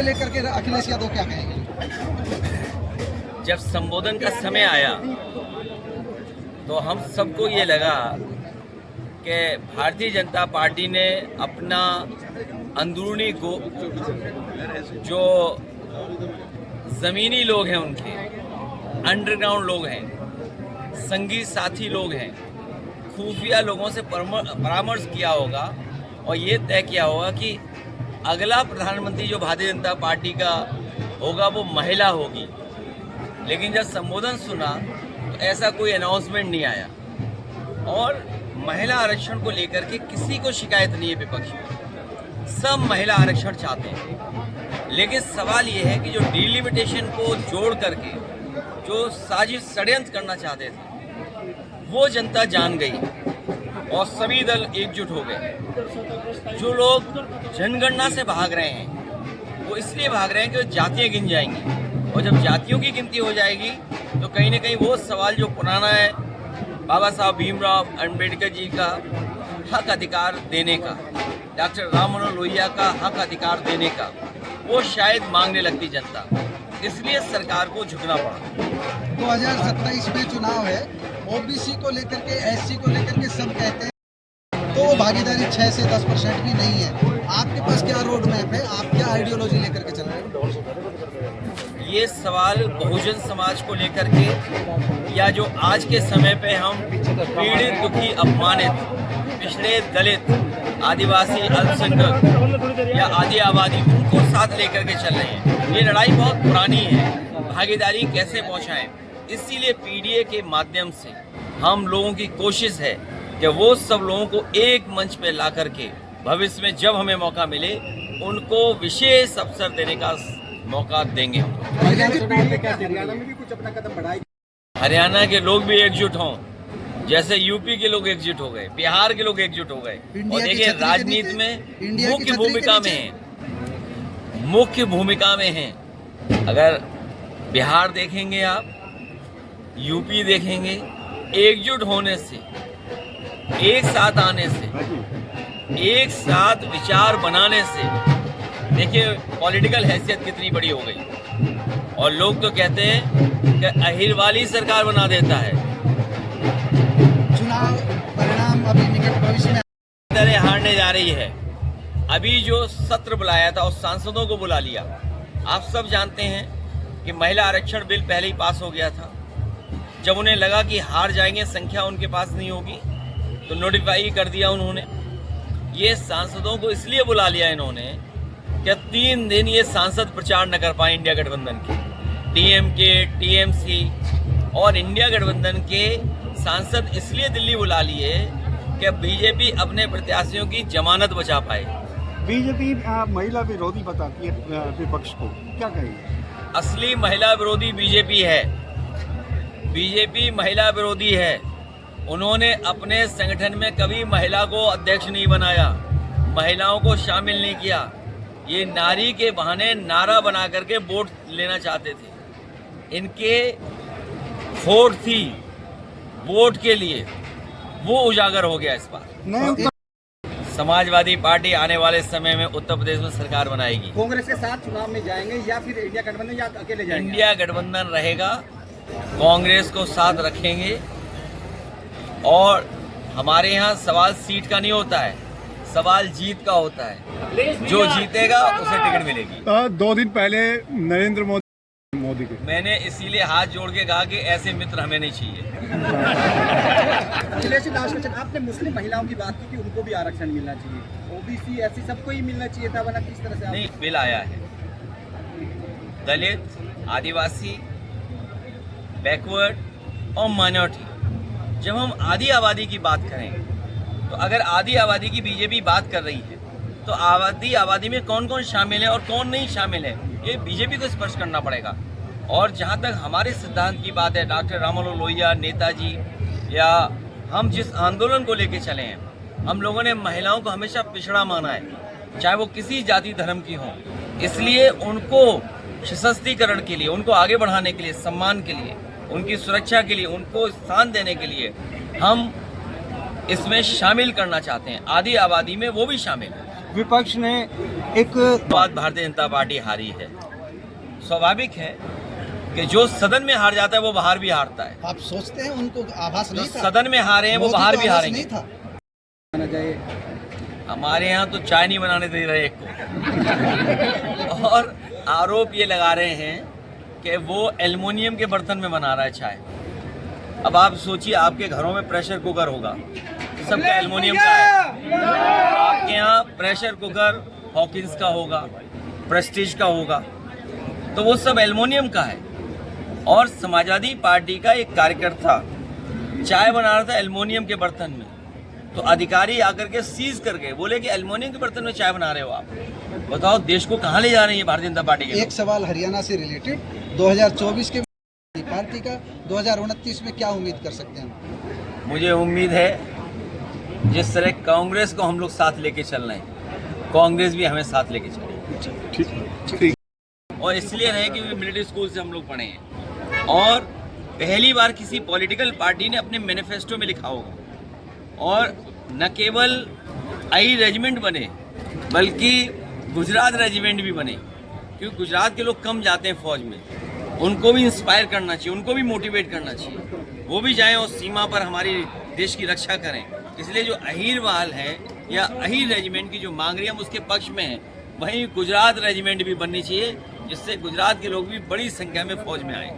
लेकर के अखिलेश यादव क्या कहेंगे? जब संबोधन का समय आया तो हम सबको ये लगा कि भारतीय जनता पार्टी ने अपना अंदरूनी जो ज़मीनी लोग हैं, उनके अंडरग्राउंड लोग हैं, संगी साथी लोग हैं, खुफिया लोगों से परामर्श किया होगा और ये तय किया होगा कि अगला प्रधानमंत्री जो भारतीय जनता पार्टी का होगा वो महिला होगी। लेकिन जब संबोधन सुना तो ऐसा कोई अनाउंसमेंट नहीं आया और महिला आरक्षण को लेकर के किसी को शिकायत नहीं है विपक्ष में, सब महिला आरक्षण चाहते हैं। लेकिन सवाल ये है कि जो डिलिमिटेशन को जोड़ करके जो साजिश षड्यंत्र करना चाहते थे वो जनता जान गई और सभी दल एकजुट हो गए। जो लोग जनगणना से भाग रहे हैं वो इसलिए भाग रहे हैं कि वो जातियाँ गिन जाएंगी और जब जातियों की गिनती हो जाएगी तो कहीं ना कहीं वो सवाल जो पुराना है बाबा साहब भीमराव अंबेडकर जी का हक अधिकार देने का, डॉक्टर राम मनोहर लोहिया का हक अधिकार देने का, वो शायद मांगने लगती जनता, इसलिए सरकार को झुकना पड़ा। 2027 में चुनाव है, ओबीसी को लेकर के, एससी को लेकर के सब कहते हैं तो भागीदारी 6 से 10% भी नहीं है। आपके पास क्या रोड मैप है, आप क्या आइडियोलॉजी लेकर के चल रहे हैं? ये सवाल बहुजन समाज को लेकर के या जो आज के समय पे हम पीड़ित, दुखी, अपमानित, पिछड़े, दलित, आदिवासी, अल्पसंख्यक या आदि आबादी, उनको साथ लेकर के चल रहे हैं। ये लड़ाई बहुत पुरानी है, भागीदारी कैसे पहुंचाएं, इसीलिए पीडीए के माध्यम से हम लोगों की कोशिश है कि वो सब लोगों को एक मंच पे ला करके भविष्य में जब हमें मौका मिले उनको विशेष अवसर देने का मौका देंगे। हरियाणा में भी कुछ अपना कदम बढ़ाए, हरियाणा के लोग भी एकजुट हों, जैसे यूपी के लोग एकजुट हो गए, बिहार के लोग एकजुट हो गए। और देखिए राजनीति में मुख्य भूमिका में हैं। अगर बिहार देखेंगे आप, यूपी देखेंगे, एकजुट होने से, एक साथ आने से, एक साथ विचार बनाने से देखिए पॉलिटिकल हैसियत कितनी बड़ी हो गई। और लोग तो कहते हैं कि अहिर वाली सरकार बना देता है। चुनाव परिणाम अभी निकट भविष्य में तरह हारने जा रही है। अभी जो सत्र बुलाया था उस सांसदों को बुला लिया। आप सब जानते हैं कि महिला आरक्षण बिल पहले ही पास हो गया था। जब उन्हें लगा कि हार जाएंगे, संख्या उनके पास नहीं होगी, तो नोटिफाई कर दिया उन्होंने। ये सांसदों को इसलिए बुला लिया इन्होंने कि 3 दिन ये सांसद प्रचार न कर पाए इंडिया गठबंधन के, डीएमके, टीएमसी और इंडिया गठबंधन के सांसद इसलिए दिल्ली बुला लिए कि बीजेपी अपने प्रत्याशियों की जमानत बचा पाए। बीजेपी महिला विरोधी बताती है विपक्ष को, क्या कहेंगे? असली महिला विरोधी बीजेपी है। बीजेपी महिला विरोधी है। उन्होंने अपने संगठन में कभी महिला को अध्यक्ष नहीं बनाया, महिलाओं को शामिल नहीं किया। ये नारी के बहाने नारा बना करके वोट लेना चाहते थे। इनके खोट थी वोट के लिए, वो उजागर हो गया इस बार। समाजवादी पार्टी आने वाले समय में उत्तर प्रदेश में सरकार बनाएगी। कांग्रेस के साथ चुनाव में जाएंगे या फिर इंडिया गठबंधन या अकेले जाएंगे? इंडिया गठबंधन रहेगा, कांग्रेस को साथ रखेंगे। और हमारे यहाँ सवाल सीट का नहीं होता है, सवाल जीत का होता है। जो जीतेगा उसे टिकट मिलेगी। 2 दिन पहले नरेंद्र मोदी के मैंने इसीलिए हाथ जोड़ के कहा कि ऐसे मित्र हमें नहीं चाहिए। आपने मुस्लिम महिलाओं की बात की कि उनको भी आरक्षण मिलना चाहिए, ओबीसी एससी सबको ही मिलना चाहिए था, वरना किस तरह से? नहीं, बिल आया है दलित, आदिवासी, बैकवर्ड और माइनॉरिटी। जब हम आधी आबादी की बात करें तो अगर आधी आबादी की बीजेपी बात कर रही है तो आधी आबादी में कौन कौन शामिल है और कौन नहीं शामिल है, ये बीजेपी को स्पष्ट करना पड़ेगा। और जहाँ तक हमारे सिद्धांत की बात है, डॉक्टर राम मनोहर लोहिया, नेताजी, या हम जिस आंदोलन को लेके चले हैं, हम लोगों ने महिलाओं को हमेशा पिछड़ा माना है, चाहे वो किसी जाति धर्म की हों। इसलिए उनको सशक्तिकरण के लिए, उनको आगे बढ़ाने के लिए, सम्मान के लिए, उनकी सुरक्षा के लिए, उनको स्थान देने के लिए हम इसमें शामिल करना चाहते हैं। आधी आबादी में वो भी शामिल है। विपक्ष ने एक बात भारतीय जनता पार्टी हारी है। स्वाभाविक है कि जो सदन में हार जाता है वो बाहर भी हारता है। आप सोचते हैं उनको आभास जो नहीं था? सदन में हारे हैं वो मोदी बाहर को भी आभास हारेंगे। नहीं था? हमारे यहाँ तो चाय नहीं बनाने दे रहे एक को। और आरोप ये लगा रहे हैं कि वो एल्युमिनियम के बर्तन में बना रहा है चाय। अब आप सोचिए, आपके घरों में प्रेशर कुकर होगा, सबका एल्युमिनियम का है। आपके यहाँ प्रेशर कुकर हॉकिंस का होगा, प्रेस्टीज का होगा, तो वो सब एल्युमिनियम का है। और समाजवादी पार्टी का एक कार्यकर्ता चाय बना रहा था एल्युमिनियम के बर्तन में, तो अधिकारी आकर के सीज करके बोले कि एल्युमिनियम के बर्तन में चाय बना रहे हो आप। बताओ देश को कहाँ ले जा रहे हैं ये भारतीय जनता पार्टी के लोग? एक सवाल हरियाणा से रिलेटेड, 2024 के पार्टी का 2029 में क्या उम्मीद कर सकते हैं? मुझे उम्मीद है जिस तरह कांग्रेस को हम लोग साथ लेके चल रहे हैं, कांग्रेस भी हमें साथ लेके चले। ठीक और इसलिए रहे क्योंकि मिलिट्री स्कूल से हम लोग पढ़े हैं और पहली बार किसी पॉलिटिकल पार्टी ने अपने मैनिफेस्टो में लिखा होगा। और न केवल आई रेजिमेंट बने बल्कि गुजरात रेजिमेंट भी बने, क्योंकि गुजरात के लोग कम जाते हैं फौज में, उनको भी इंस्पायर करना चाहिए, उनको भी मोटिवेट करना चाहिए, वो भी जाएं और सीमा पर हमारी देश की रक्षा करें। इसलिए जो अहीरवाल है या अहीर रेजिमेंट की जो मांग रही है हम उसके पक्ष में हैं। वहीं गुजरात रेजिमेंट भी बननी चाहिए जिससे गुजरात के लोग भी बड़ी संख्या में फौज में आए।